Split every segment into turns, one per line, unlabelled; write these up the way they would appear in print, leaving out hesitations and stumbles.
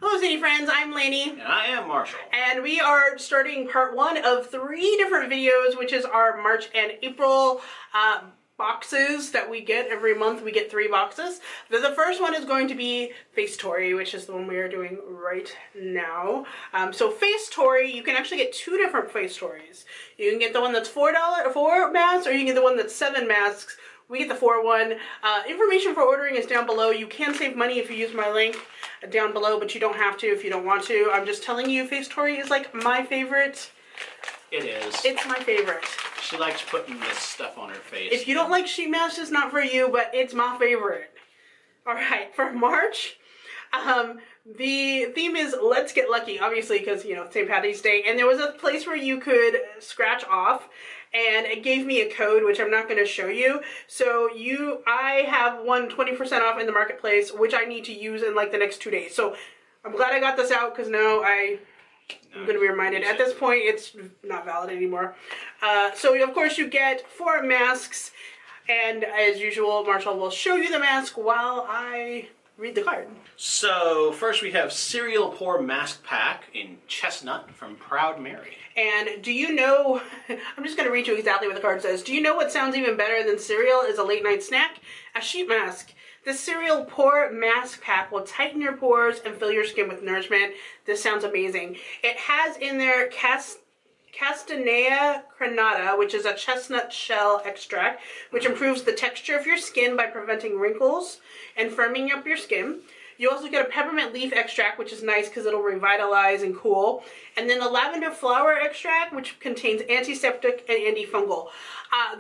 Hello Zainey friends, I'm Laney.
And I am Marshall.
And we are starting part 1 of 3 different videos, which is our March and April boxes that we get every month. We get 3 boxes. The first one is going to be Facetory, which is the one we are doing right now. So Facetory, you can actually get 2 different Facetories. You can get the one that's $4 masks, or you can get the one that's 7 masks. We get the 4 one. Information for ordering is down below. You can save money if you use my link down below, but you don't have to if you don't want to. I'm just telling you, Facetory is like my favorite.
It is.
It's my favorite.
She likes putting this stuff on her face.
If you don't like sheet masks, it's not for you, but it's my favorite. Alright, for March, the theme is Let's Get Lucky, obviously, because, you know, St. Patty's Day. And there was a place where you could scratch off, and it gave me a code, which I'm not going to show you. So I have won 20% off in the marketplace, which I need to use in like the next 2 days. So I'm glad I got this out, because now I'm going to be reminded. At this point, it's not valid anymore. So of course you get 4 masks, and as usual, Marshall will show you the mask while I read the card.
So first we have Cereal Pour Mask Pack in Chestnut from Proud Mary.
And do you know, I'm just going to read you exactly what the card says. Do you know what sounds even better than cereal is a late night snack? A sheet mask. This Cereal Pour Mask Pack will tighten your pores and fill your skin with nourishment. This sounds amazing. It has in there Castanea crenata, which is a chestnut shell extract, which improves the texture of your skin by preventing wrinkles and firming up your skin. You also get a peppermint leaf extract, which is nice because it'll revitalize and cool. And then the lavender flower extract, which contains antiseptic and antifungal.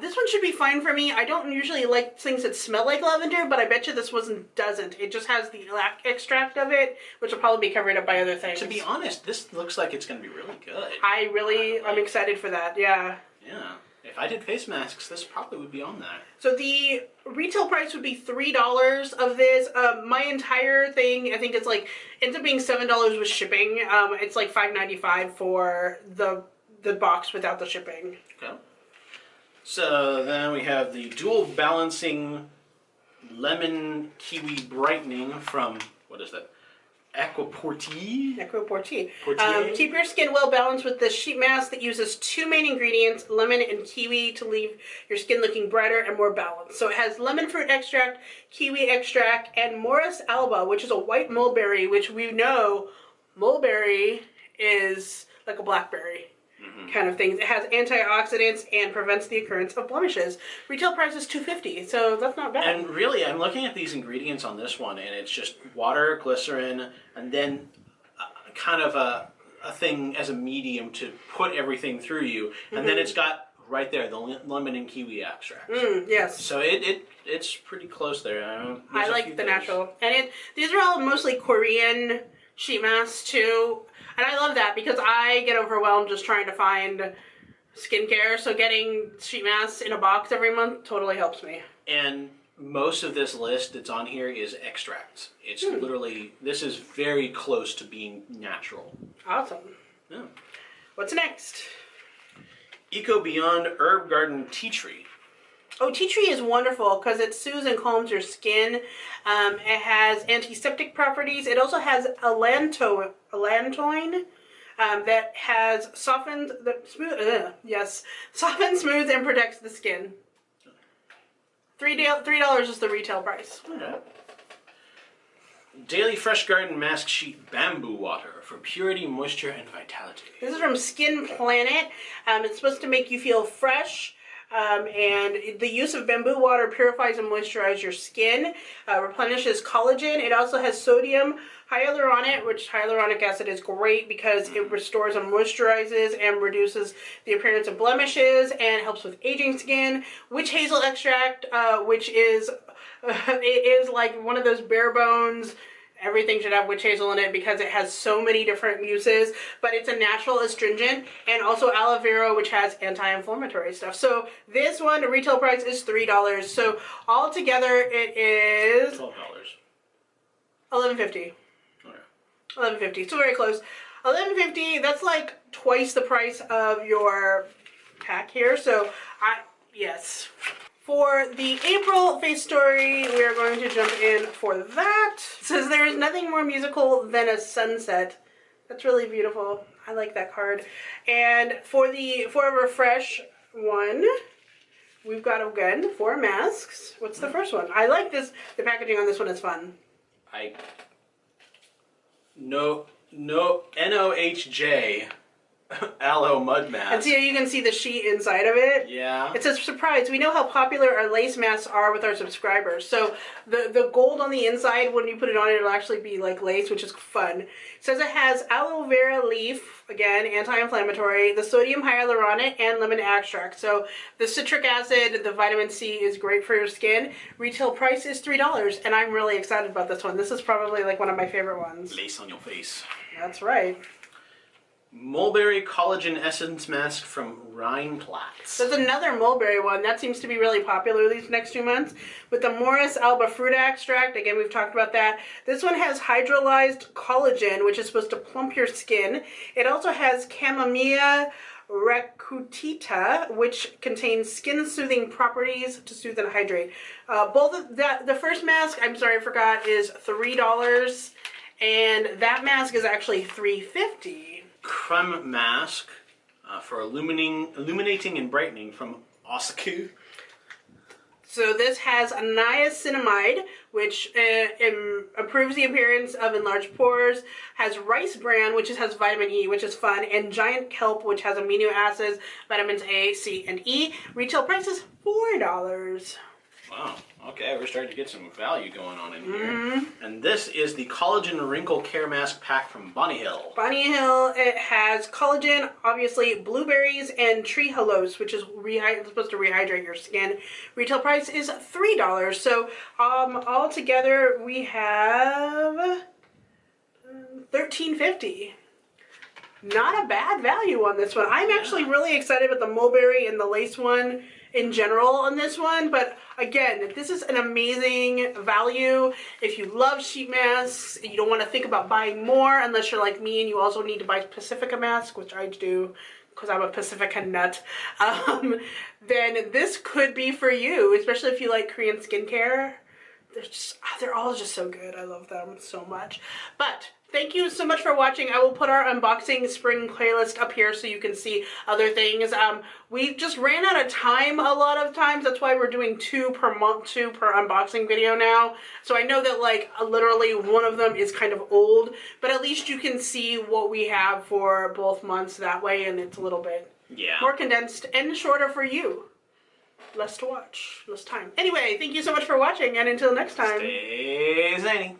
This one should be fine for me. I don't usually like things that smell like lavender, but I bet you this one doesn't. It just has the extract of it, which will probably be covered up by other things.
To be honest, this looks like it's going to be really good.
I'm excited for that, yeah.
Yeah. If I did face masks, this probably would be on that.
So the retail price would be $3 of this. My entire thing, I think it's like, ends up being $7 with shipping. It's like $5.95 for the box without the shipping. Okay.
So then we have the Dual Balancing Lemon Kiwi Brightening from, what is that? Aquaporti. Keep your skin well balanced with this sheet mask that uses 2 main ingredients, lemon and kiwi, to leave your skin looking brighter and more balanced. So it has lemon fruit extract, kiwi extract, and Morus alba, which is a white mulberry, which we know mulberry is like a blackberry kind of thing. It has antioxidants and prevents the occurrence of blemishes. Retail price is $2.50, so that's not bad. And really, I'm looking at these ingredients on this one, and it's just water, glycerin, and then kind of a thing as a medium to put everything through you. And then it's got right there the lemon and kiwi extract.
Yes.
So it's pretty close there.
I like the natural. And these are all mostly Korean sheet masks too. And I love that because I get overwhelmed just trying to find skincare. So getting sheet masks in a box every month totally helps me.
And most of this list that's on here is extracts. It's literally, this is very close to being natural.
Awesome.
Yeah.
What's next?
Eco Beyond Herb Garden Tea Tree.
Oh, tea tree is wonderful because it soothes and calms your skin. It has antiseptic properties. It also has allantoin that has softens, softens, smooths, and protects the skin. $3 is the retail price.
Okay. Daily Fresh Garden Mask Sheet Bamboo Water for purity, moisture, and vitality.
This is from Skin Planet. It's supposed to make you feel fresh. And the use of bamboo water purifies and moisturizes your skin, replenishes collagen. It also has sodium hyaluronate, which hyaluronic acid is great because it restores and moisturizes and reduces the appearance of blemishes and helps with aging skin. Witch hazel extract, which is it is like one of those bare bones. Everything should have witch hazel in it because it has so many different uses, but it's a natural astringent, and also aloe vera, which has anti-inflammatory stuff. So this one, the retail price is $3. So altogether it is
$12.
$11.50.
Okay.
$11.50. So very close. $11.50. That's like twice the price of your pack here. So yes. For the April face story, we are going to jump in for that. It says there is nothing more musical than a sunset. That's really beautiful. I like that card. And for a refresh one, we've got, again, 4 masks. What's the first one? I like this. The packaging on this one is fun.
NOHJ. Aloe mud mask.
And see how you can see the sheet inside of it?
Yeah.
It says, surprise, we know how popular our lace masks are with our subscribers. So the gold on the inside, when you put it on, it'll actually be like lace, which is fun. It says it has aloe vera leaf, again, anti-inflammatory, the sodium hyaluronic, and lemon extract. So the citric acid, the vitamin C is great for your skin. Retail price is $3, and I'm really excited about this one. This is probably like one of my favorite ones.
Lace on your face.
That's right.
Mulberry Collagen Essence Mask from Rheinplatz.
There's another mulberry one. That seems to be really popular these next 2 months. With the Morris Alba Fruit Extract. Again, we've talked about that. This one has hydrolyzed collagen, which is supposed to plump your skin. It also has Chamomilla recutita, which contains skin-soothing properties to soothe and hydrate. The first mask, I'm sorry, I forgot, is $3. And that mask is actually $3.50.
Creme mask for illuminating and brightening from Osaku.
So this has niacinamide, which improves the appearance of enlarged pores, has rice bran, which has vitamin E, which is fun, and giant kelp, which has amino acids, vitamins A, C, and E. Retail price is $4.
Wow, okay, we're starting to get some value going on in here. And this is the Collagen Wrinkle Care Mask Pack from Bonnie Hill.
Bonnie Hill, it has collagen, obviously blueberries, and tree hellos, which is supposed to rehydrate your skin. Retail price is $3. So all together we have $13.50. Not a bad value on this one. I'm actually really excited about the mulberry and the lace one in general on this one, but again, this is an amazing value. If you love sheet masks, you don't want to think about buying more unless you're like me and you also need to buy Pacifica mask, which I do because I'm a Pacifica nut, then this could be for you, especially if you like Korean skincare. They're all just so good. I love them so much. But thank you so much for watching. I will put our unboxing spring playlist up here so you can see other things. We just ran out of time a lot of times. That's why we're doing 2 per month, 2 per unboxing video now. So I know that like literally one of them is kind of old, but at least you can see what we have for both months that way, and it's a little bit more condensed and shorter for you. Less to watch, less time. Anyway, thank you so much for watching, and until next time.
Stay zany.